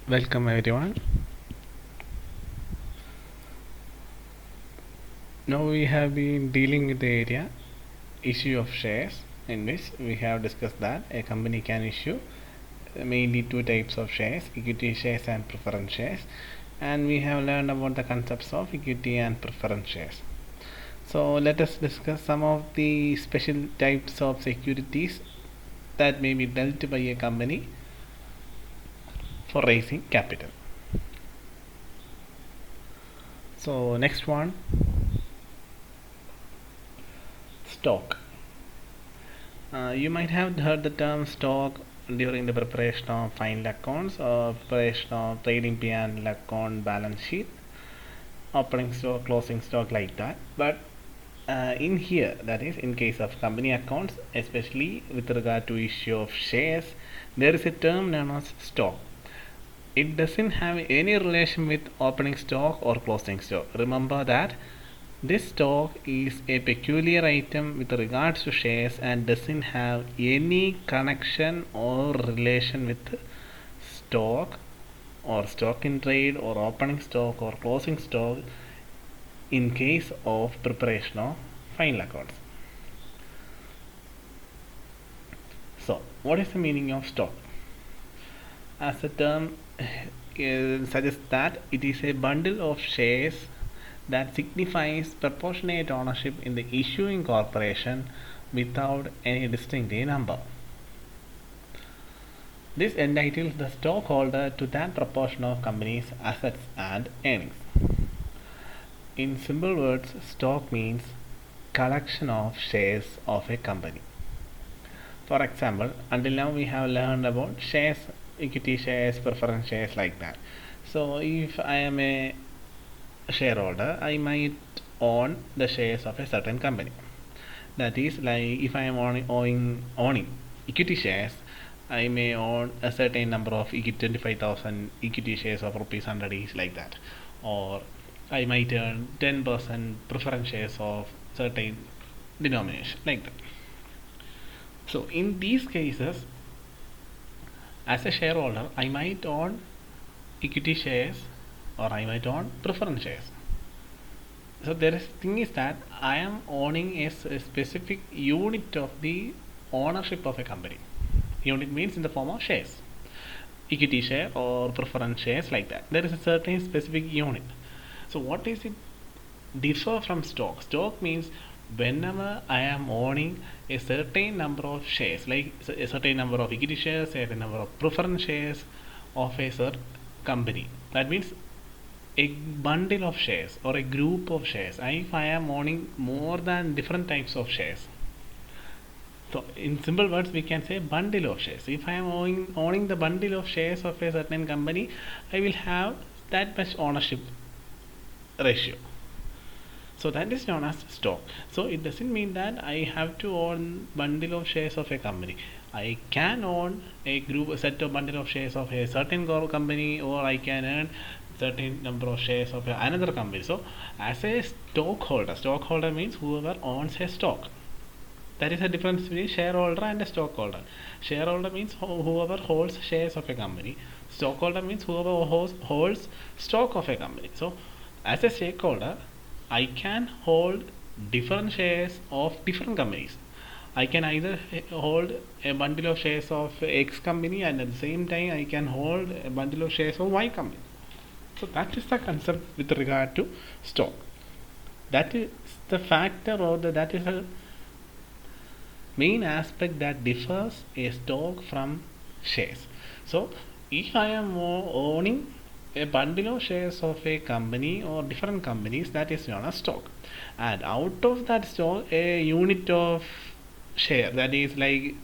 Welcome everyone. Now we have been dealing with the area issue of shares, in which we have discussed that a company can issue mainly two types of shares, equity shares and preference shares, and we have learned about the concepts of equity and preference shares. So let us discuss some of the special types of securities that may be dealt by a company for raising capital. So next one, stock. You might have heard the term stock during the preparation of final accounts or preparation of trading P&L account, balance sheet, opening stock, closing stock, like that. But in here, that is in case of company accounts, especially with regard to issue of shares, there is a term known as stock. It doesn't have any relation with opening stock or closing stock. Remember that this stock is a peculiar item with regards to shares and doesn't have any connection or relation with stock or stock in trade or opening stock or closing stock in case of preparation of final accounts. So, what is the meaning of stock? As the term suggests that it is a bundle of shares that signifies proportionate ownership in the issuing corporation without any distinctive number. This entitles the stockholder to that proportion of company's assets and earnings. In simple words, stock means collection of shares of a company. For example, until now we have learned about shares, equity shares, preference shares, like that. So if I am a shareholder, I might own the shares of a certain company. That is, like if I am owning equity shares, I may own a certain number of 25,000 equity shares of rupees 100 each, like that. Or I might earn 10% preference shares of certain denomination, like that. So in these cases, as a shareholder, I might own equity shares or I might own preference shares. So there is thing is that I am owning a specific unit of the ownership of a company. Unit means in the form of shares, equity share or preference shares, like that. There is a certain specific unit. So what is it differ from stock? Stock means whenever I am owning a certain number of shares, like a certain number of equity shares, a certain number of preference shares of a certain company. That means a bundle of shares or a group of shares. If I am owning more than different types of shares, so in simple words we can say bundle of shares. If I am owning the bundle of shares of a certain company, I will have that much ownership ratio. So that is known as stock. So it doesn't mean that I have to own bundle of shares of a company. I can own a set of bundle of shares of a certain company, or I can earn certain number of shares of another company. So as a stockholder means whoever owns a stock. That is the difference between shareholder and a stockholder. Shareholder means whoever holds shares of a company. Stockholder means whoever holds stock of a company. So as a stakeholder, I can hold different shares of different companies. I can either hold a bundle of shares of X company, and at the same time I can hold a bundle of shares of Y company. So that is the concept with regard to stock. That is the factor, or that is a main aspect that differs a stock from shares. So if I am owning a bundle of shares of a company or different companies, that is known as stock, and out of that stock a unit of share, that is like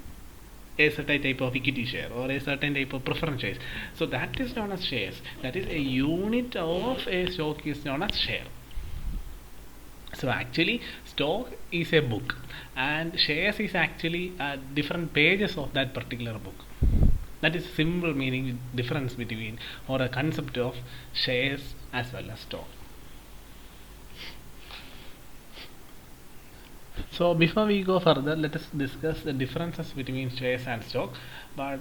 a certain type of equity share or a certain type of preference shares, so that is known as shares. That is a unit of a stock is known as share. So actually stock is a book and shares is actually different pages of that particular book. That is simple meaning difference between, or a concept of, shares as well as stock. So before we go further, let us discuss the differences between shares and stock. But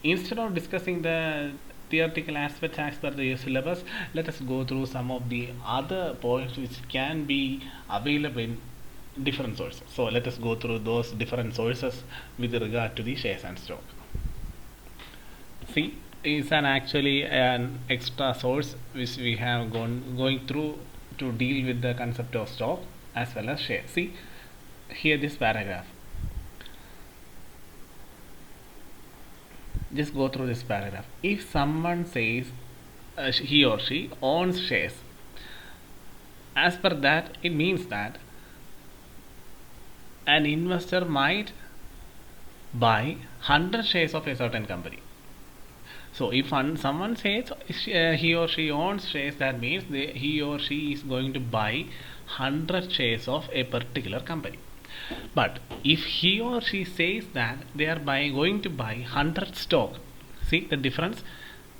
instead of discussing the theoretical aspects as per the syllabus, let us go through some of the other points which can be available in different sources. So let us go through those different sources with regard to the shares and stock. See, is actually an extra source which we have going through to deal with the concept of stock as well as share. See here this paragraph. Just go through this paragraph. If someone says he or she owns shares, as per that, it means that an investor might buy 100 shares of a certain company. So if someone says he or she owns shares, that means he or she is going to buy 100 shares of a particular company. But if he or she says that they are going to buy 100 stock, see the difference.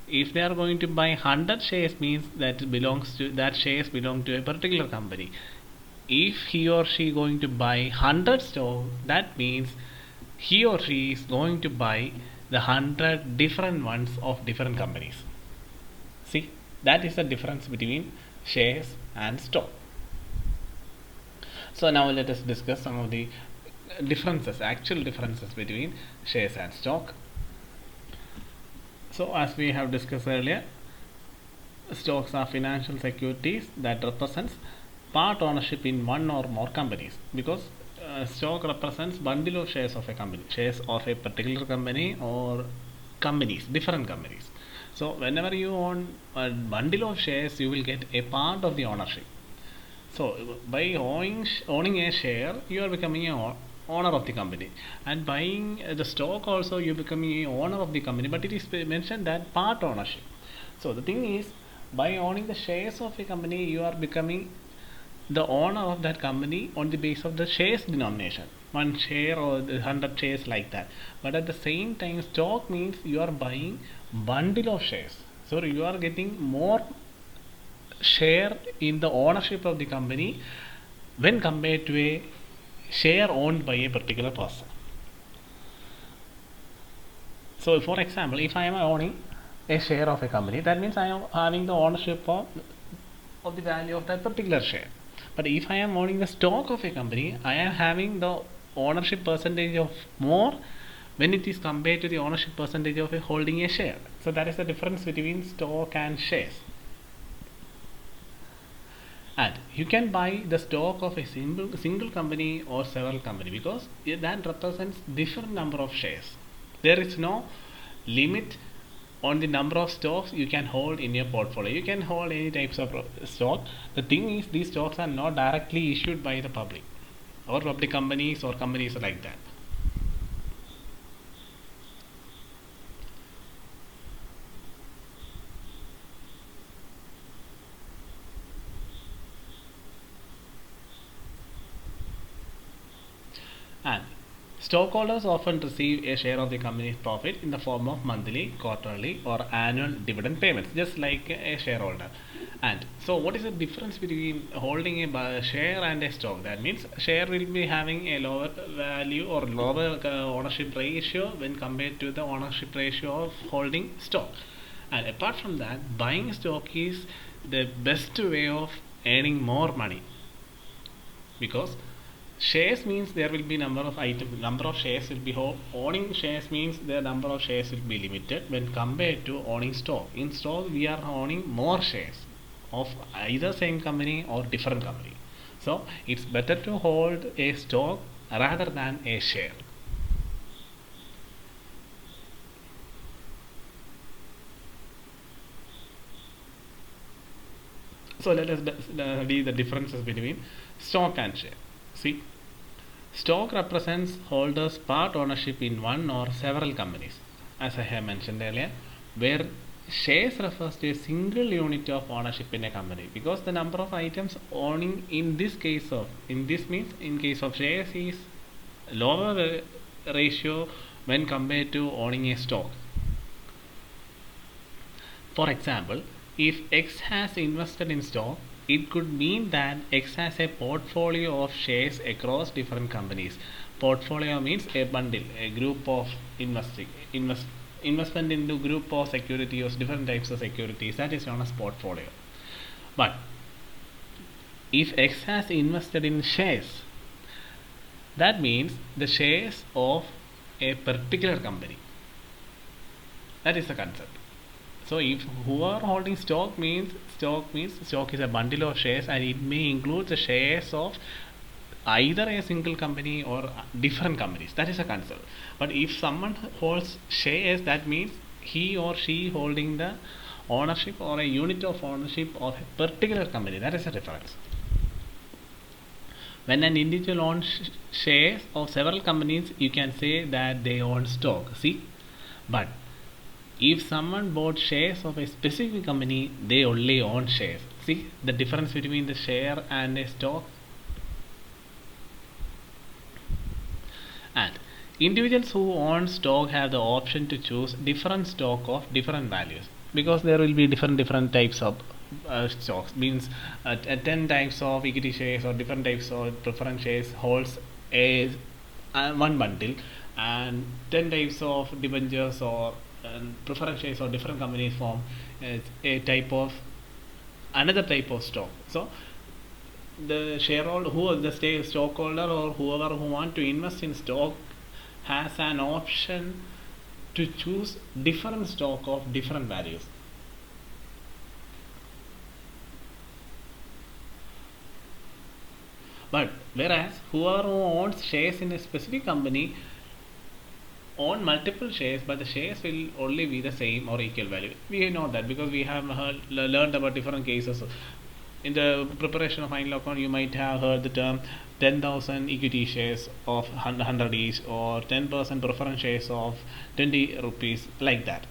If they are going to buy 100 shares, means that shares belong to a particular company. If he or she going to buy 100 stock, that means he or she is going to buy the 100 different ones of different companies. See, that is the difference between shares and stock. So now let us discuss some of the actual differences between shares and stock. So as we have discussed earlier, stocks are financial securities that represents part ownership in one or more companies, because stock represents bundle of shares of a company, shares of a particular company or companies, different companies. So whenever you own a bundle of shares, you will get a part of the ownership. So by owning a share, you are becoming an owner of the company, and buying the stock also you becoming an owner of the company, but it is mentioned that part ownership. So the thing is, by owning the shares of a company, you are becoming the owner of that company on the basis of the shares denomination, one share or 100 shares, like that. But at the same time, stock means you are buying bundle of shares, so you are getting more share in the ownership of the company when compared to a share owned by a particular person. So for example, if I am owning a share of a company, that means I am having the ownership of the value of that particular share. But if I am owning the stock of a company, I am having the ownership percentage of more when it is compared to the ownership percentage of holding a share. So that is the difference between stock and shares. And you can buy the stock of a single company or several company, because that represents different number of shares. There is no limit on the number of stocks you can hold in your portfolio. You can hold any types of stock. The thing is, these stocks are not directly issued by the public or public companies or companies like that. And stockholders often receive a share of the company's profit in the form of monthly, quarterly, or annual dividend payments, just like a shareholder. And so, what is the difference between holding a share and a stock? That means share will be having a lower value or lower ownership ratio when compared to the ownership ratio of holding stock. And apart from that, buying stock is the best way of earning more money, because shares means there will be number of shares will be owning shares means the number of shares will be limited when compared to owning stock. In stock, we are owning more shares of either same company or different company. So it's better to hold a stock rather than a share. So let us study the differences between stock and share. See, stock represents holders' part ownership in one or several companies, as I have mentioned earlier, where shares refers to a single unit of ownership in a company, because the number of items owning in this means in case of shares is lower ratio when compared to owning a stock. For example, if X has invested in stock, it could mean that X has a portfolio of shares across different companies. Portfolio means a bundle, a group of investment into group of securities, different types of securities, that is known as portfolio. But if X has invested in shares, that means the shares of a particular company. That is the concept. So if who are holding stock means stock is a bundle of shares, and it may include the shares of either a single company or different companies. That is a concept. But if someone holds shares, that means he or she holding the ownership or a unit of ownership of a particular company. That is a difference. When an individual owns shares of several companies, you can say that they own stock. See? But if someone bought shares of a specific company, they only own shares. See the difference between the share and a stock? And individuals who own stock have the option to choose different stock of different values, because there will be different types of stocks. Means 10 types of equity shares or different types of preference shares holds a one bundle, and 10 types of debentures or preference shares or different companies form a type of another type of stock. So the shareholder, the stockholder or whoever who want to invest in stock has an option to choose different stock of different values. But whereas whoever owns shares in a specific company own multiple shares, but the shares will only be the same or equal value. We know that because we have learned about different cases. In the preparation of final account, you might have heard the term 10,000 equity shares of 100 each, or 10% preference shares of 20 rupees, like that.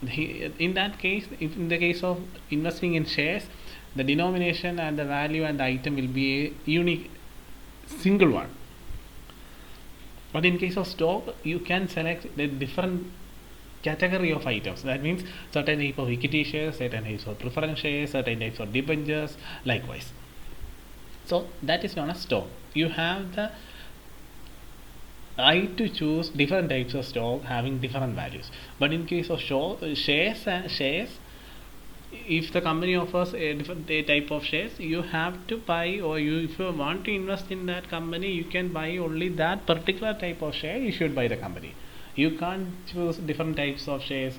In that case, if in the case of investing in shares, the denomination and the value and the item will be a unique single one. But in case of stock, you can select the different category of items. That means certain type of equity shares, certain types of preference shares, certain types of debentures, likewise. So that is known as stock. You have the right to choose different types of stock having different values. But in case of shares, if the company offers a different type of shares, you have to buy, or if you want to invest in that company, you can buy only that particular type of share issued by the company. You can't choose different types of shares,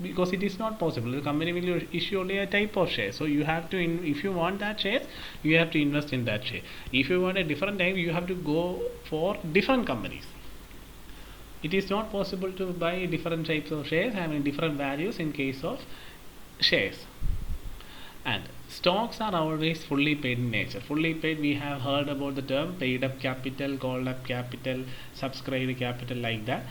because it is not possible. The company will issue only a type of share. So you have to, if you want that share, you have to invest in that share. If you want a different type, you have to go for different companies. It is not possible to buy different types of shares having different values in case of shares. And stocks are always fully paid in nature. Fully paid, we have heard about the term paid up capital, called up capital, subscribed capital, like that.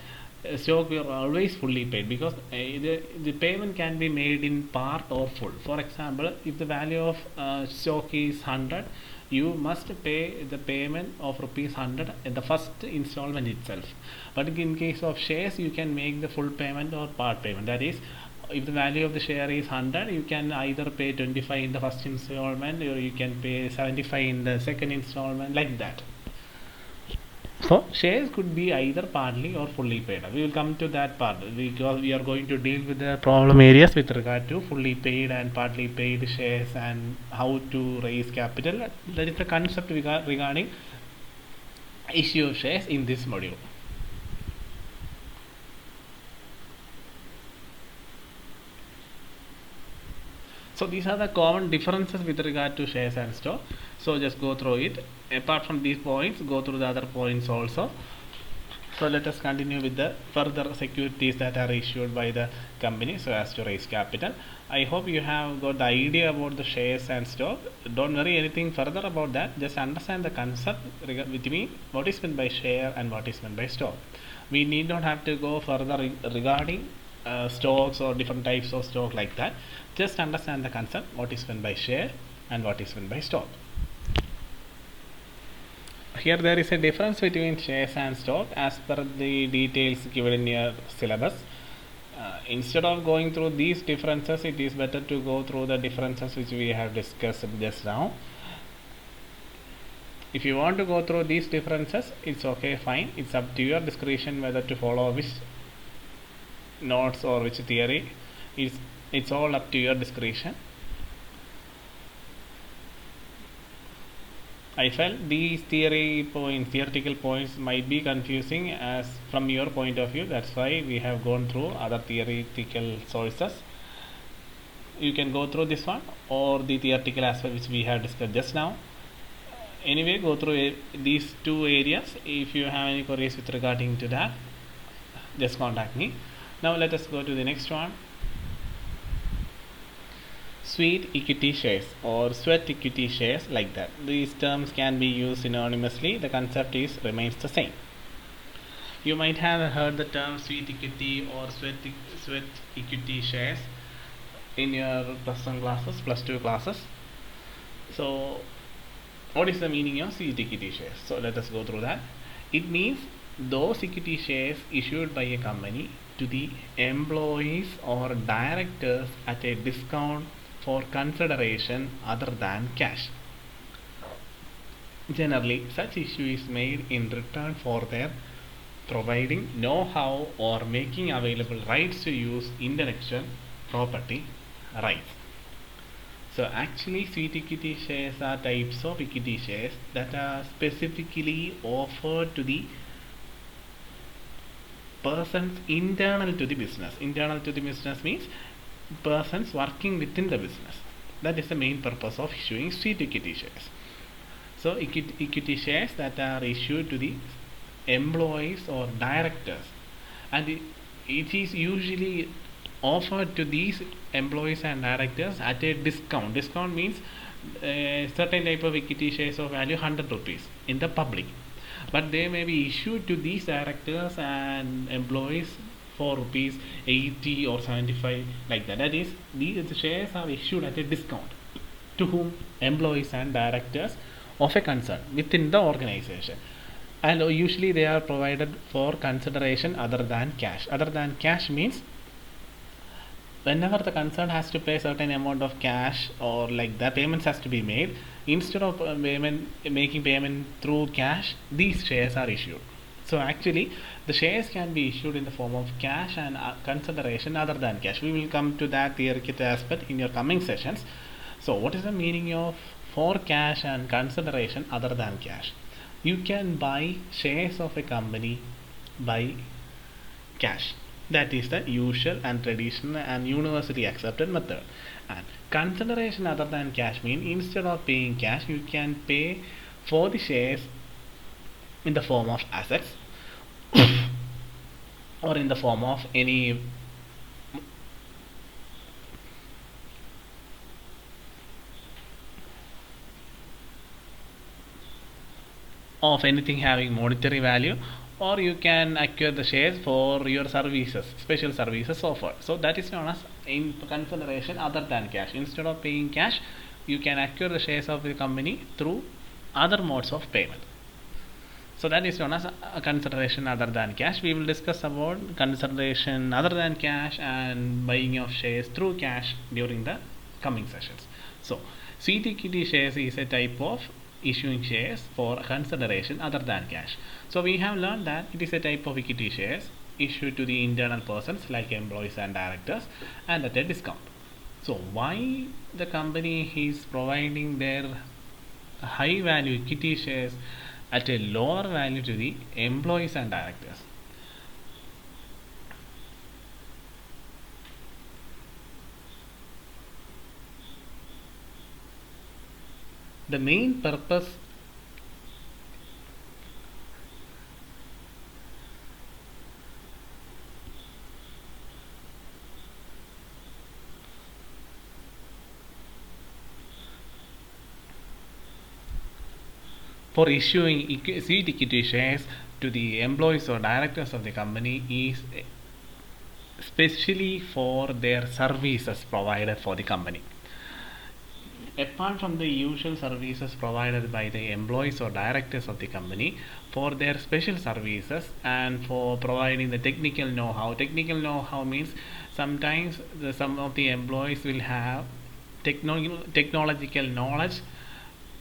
Stock are always fully paid, because the payment can be made in part or full. For example, if the value of stock is 100, you must pay the payment of rupees 100 in the first installment itself. But in case of shares, you can make the full payment or part payment. That is, if the value of the share is 100, you can either pay 25 in the first installment, or you can pay 75 in the second installment, like that. So shares could be either partly or fully paid. We will come to that part, because we are going to deal with the problem areas with regard to fully paid and partly paid shares and how to raise capital. That is the concept regarding issue of shares in this module. So these are the common differences with regard to shares and stock. So just go through it. Apart from these points, go through the other points also. So let us continue with the further securities that are issued by the company so as to raise capital. I hope you have got the idea about the shares and stock. Don't worry anything further about that. Just understand the concept between what is meant by share and what is meant by stock. We need not have to go further regarding stocks or different types of stock, like that. Just understand the concept, what is meant by share and what is meant by stock. Here there is a difference between shares and stock as per the details given in your syllabus. Instead of going through these differences, it is better to go through the differences which we have discussed just now. If you want to go through these differences, it's okay, fine. It's up to your discretion whether to follow which notes or which theory, it's all up to your discretion. I felt these theoretical points might be confusing as from your point of view. That's why we have gone through other theoretical sources. You can go through this one or the theoretical aspect which we have discussed just now. Anyway, go through these two areas. If you have any queries with regarding to that, just contact me. Now let us go to the next one. Sweat equity shares or sweat equity shares, like that. These terms can be used synonymously. The concept remains the same. You might have heard the term sweat equity or sweat equity shares in your +1 classes, +2 classes. So what is the meaning of sweat equity shares? So let us go through that. It means those equity shares issued by a company to the employees or directors at a discount for consideration other than cash. Generally, such issue is made in return for their providing know-how or making available rights to use intellectual property rights. So actually, sweat equity shares are types of equity shares that are specifically offered to the persons internal to the business. Internal to the business means persons working within the business. That is the main purpose of issuing sweat equity shares. So equity shares that are issued to the employees or directors, and it is usually offered to these employees and directors at a discount. Discount means a certain type of equity shares of value 100 rupees in the public, but they may be issued to these directors and employees for rupees 80 or 75, like that. That is, these shares are issued at a discount to whom? Employees and directors of a concern within the organization, and usually they are provided for consideration other than cash. Other than cash means whenever the concern has to pay certain amount of cash or like that, payments has to be made. Instead of making payment through cash, these shares are issued. So actually, the shares can be issued in the form of cash and consideration other than cash. We will come to that theoretical aspect in your coming sessions. So what is the meaning of for cash and consideration other than cash? You can buy shares of a company by cash. That is the usual and traditional and universally accepted method. And consideration other than cash means instead of paying cash, you can pay for the shares in the form of assets or in the form of any of anything having monetary value, or you can acquire the shares for your services, special services offered. So that is known as in consideration other than cash. Instead of paying cash, you can acquire the shares of the company through other modes of payment. So that is known as a consideration other than cash. We will discuss about consideration other than cash and buying of shares through cash during the coming sessions. So sweat equity shares is a type of issuing shares for consideration other than cash. So we have learned that it is a type of equity shares issued to the internal persons like employees and directors and at a discount. So why the company is providing their high value equity shares at a lower value to the employees and directors? The main purpose for issuing sweat equity shares to the employees or directors of the company is especially for their services provided for the company. Apart from the usual services provided by the employees or directors of the company, for their special services and for providing the technical know-how means sometimes some of the employees will have technological knowledge,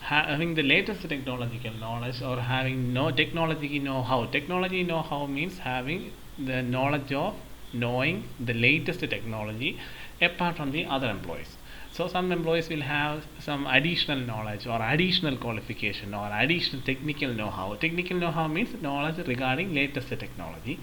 having the latest technological knowledge, or having no technology know-how. Technology know-how means having the knowledge of knowing the latest technology apart from the other employees. So some employees will have some additional knowledge or additional qualification or additional technical know-how. Technical know-how means knowledge regarding latest technology,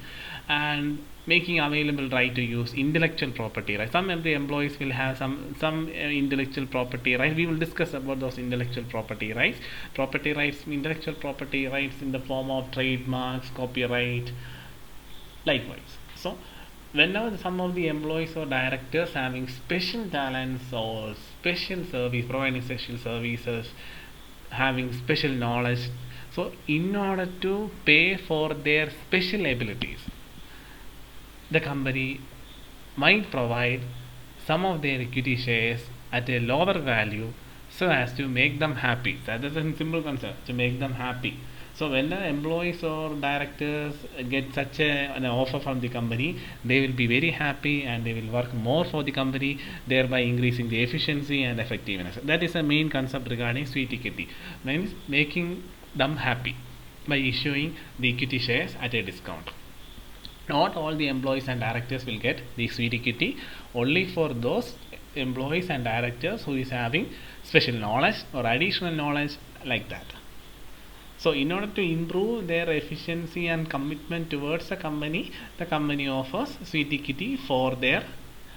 and making available right to use intellectual property right. Some of the employees will have some intellectual property right. We will discuss about those intellectual property rights. Property rights, intellectual property rights in the form of trademarks, copyright, likewise. So whenever some of the employees or directors having special talents or special service, providing special services, having special knowledge, so in order to pay for their special abilities, the company might provide some of their equity shares at a lower value so as to make them happy. That is a simple concept, to make them happy. So when the employees or directors get such an offer from the company, they will be very happy and they will work more for the company, thereby increasing the efficiency and effectiveness. That is the main concept regarding sweet equity, means making them happy by issuing the equity shares at a discount. Not all the employees and directors will get the sweet equity, only for those employees and directors who is having special knowledge or additional knowledge like that. So in order to improve their efficiency and commitment towards the company offers sweet equity for their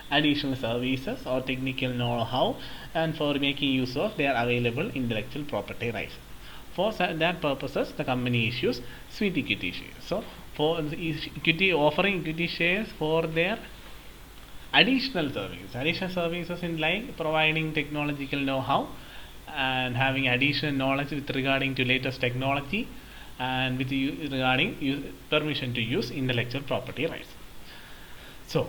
additional services or technical know-how and for making use of their available intellectual property rights. For that purposes, the company issues sweet equity shares. So for equity, offering equity shares for their additional services in like providing technological know-how and having additional knowledge with regarding to latest technology and with regarding permission to use intellectual property rights. So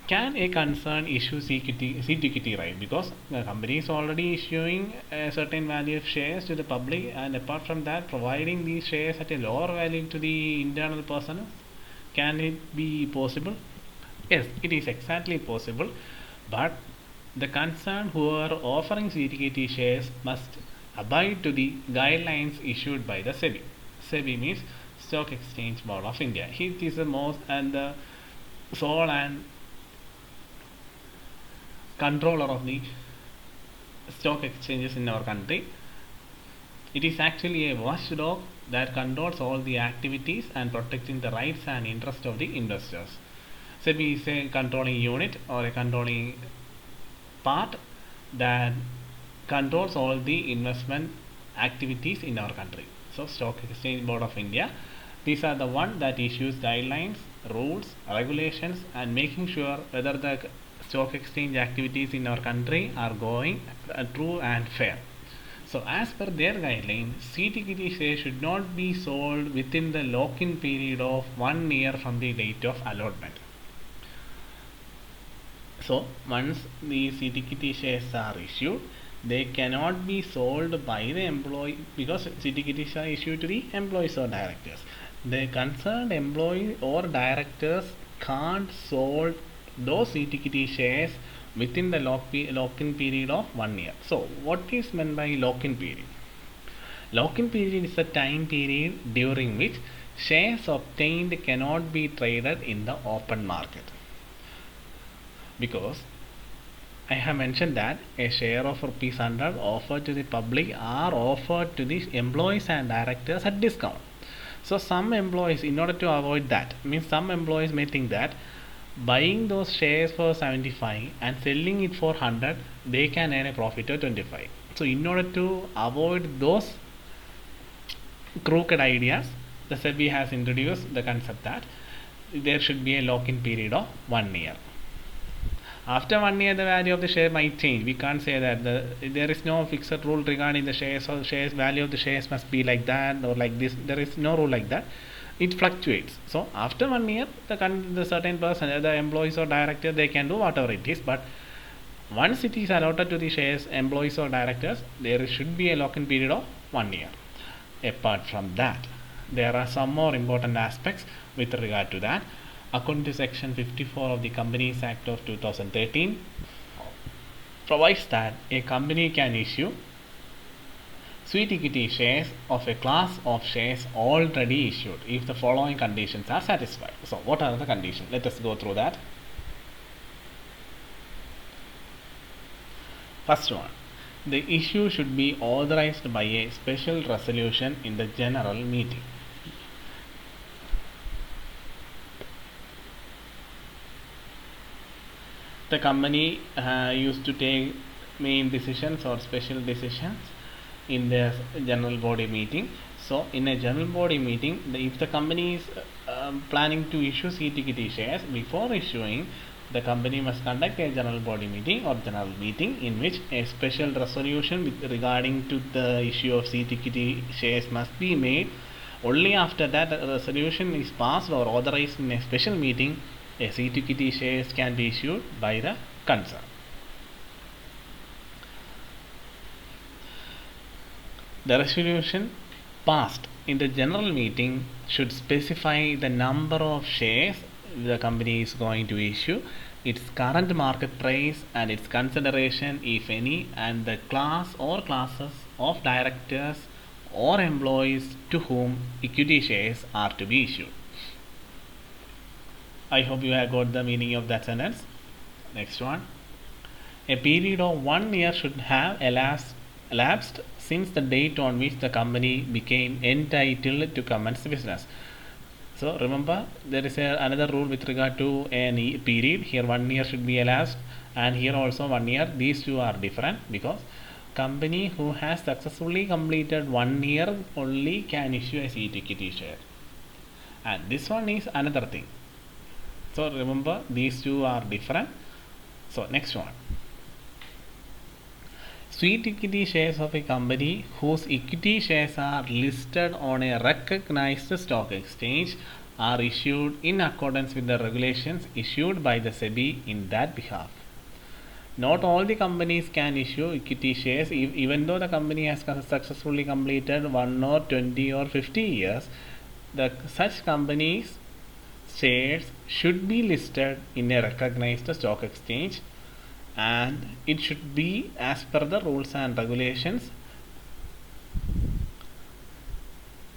can a concern issue seat equity right? Because the company is already issuing a certain value of shares to the public, and apart from that providing these shares at a lower value to the internal personnel. Can it be possible? Yes, it is exactly possible, but the concerned who are offering equity shares must abide to the guidelines issued by the SEBI. SEBI means Stock Exchange Board of India. It is the most and the sole and controller of the stock exchanges in our country. It is actually a watchdog that controls all the activities and protecting the rights and interests of the investors. SEBI is a controlling unit or a controlling part that controls all the investment activities in our country. So Stock Exchange Board of India, these are the one that issues guidelines, rules, regulations, and making sure whether the stock exchange activities in our country are going true and fair. So as per their guidelines, seat equity shares should not be sold within the lock-in period of 1 year from the date of allotment. So once these seat equity shares are issued, they cannot be sold by the employee, because seat equity shares are issued to the employees or directors. The concerned employee or directors can't sold those seat equity shares within the lock-in period of 1 year. So what is meant by lock-in period? Lock-in period is a time period during which shares obtained cannot be traded in the open market. Because I have mentioned that a share of rupees 100 offered to the public are offered to the employees and directors at discount. So some employees, in order to avoid that, means some employees may think that buying those shares for 75 and selling it for 100, they can earn a profit of 25. So in order to avoid those crooked ideas, the SEBI has introduced the concept that there should be a lock-in period of 1 year. After 1 year, the value of the share might change. We can't say that there is no fixed rule regarding the shares, or shares value of the shares must be like that or like this. There is no rule like that. It fluctuates. So after 1 year, the certain person, the employees or director, they can do whatever it is. But once it is allotted to the shares, employees or directors, there should be a lock-in period of 1 year. Apart from that, there are some more important aspects with regard to that. According to section 54 of the Companies Act of 2013, provides that a company can issue sweet equity shares of a class of shares already issued if the following conditions are satisfied. So what are the conditions? Let us go through that. First one, the issue should be authorized by a special resolution in the general meeting. The company used to take main decisions or special decisions in their general body meeting. So in a general body meeting, if the company is planning to issue CTKT shares, before issuing, the company must conduct a general body meeting or general meeting in which a special resolution with regarding to the issue of CTKT shares must be made. Only after that resolution is passed or authorized in a special meeting, a CTKT shares can be issued by the concern. The resolution passed in the general meeting should specify the number of shares the company is going to issue, its current market price and its consideration if any, and the class or classes of directors or employees to whom equity shares are to be issued. I hope you have got the meaning of that sentence. Next one. A period of 1 year should have elapsed since the date on which the company became entitled to commence business. So remember, there is another rule with regard to any period. Here 1 year should be elapsed, and here also 1 year. These two are different because company who has successfully completed 1 year only can issue a equity share, and this one is another thing. So remember, these two are different. So next one. Sweet equity shares of a company whose equity shares are listed on a recognized stock exchange are issued in accordance with the regulations issued by the SEBI in that behalf. Not all the companies can issue equity shares even though the company has successfully completed 1 or 20 or 50 years. Such companies' shares should be listed in a recognized stock exchange, and it should be as per the rules and regulations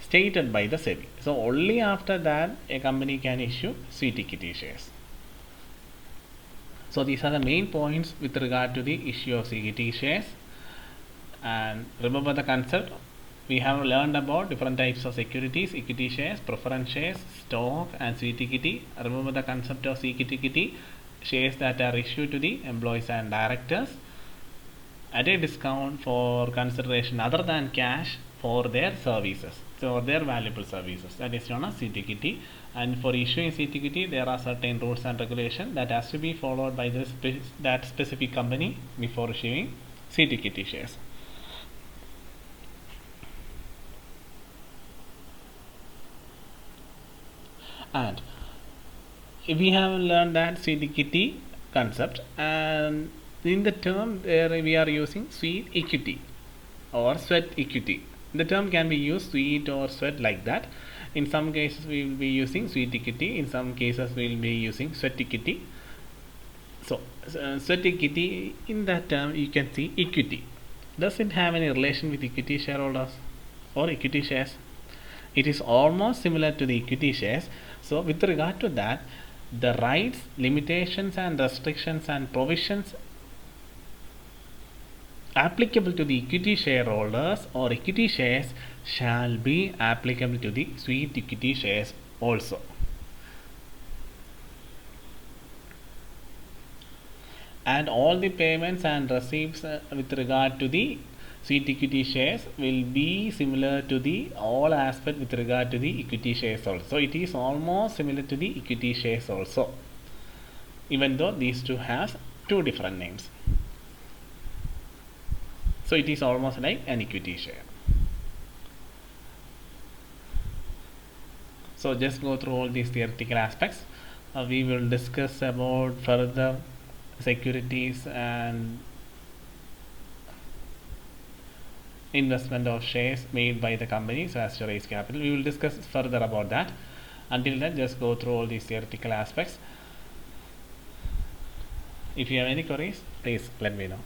stated by the SEBI. So only after that a company can issue sweet equity shares. So these are the main points with regard to the issue of equity shares. And remember the concept. We have learned about different types of securities: equity shares, preference shares, stock, and sweet equity. Remember the concept of sweet equity: shares that are issued to the employees and directors at a discount for consideration other than cash for their services, so their valuable services. That is known as sweet equity. And for issuing sweet equity, there are certain rules and regulations that has to be followed by that specific company before issuing sweet equity shares. And we have learned that sweet equity concept, and in the term there we are using sweet equity or sweat equity. The term can be used sweet or sweat like that. In some cases we will be using sweet equity, in some cases we will be using sweat equity. So sweat equity, in that term you can see equity. Does it have any relation with equity shareholders or equity shares? It is almost similar to the equity shares. So with regard to that, the rights, limitations and restrictions and provisions applicable to the equity shareholders or equity shares shall be applicable to the sweet equity shares also. And all the payments and receipts with regard to the sweet equity shares will be similar to the all aspect with regard to the equity shares also. It is almost similar to the equity shares also, even though these two have two different names. So it is almost like an equity share. So just go through all these theoretical aspects. We will discuss about further securities and investment of shares made by the company so as to raise capital. We will discuss further about that. Until then, just go through all these theoretical aspects. If you have any queries, please let me know.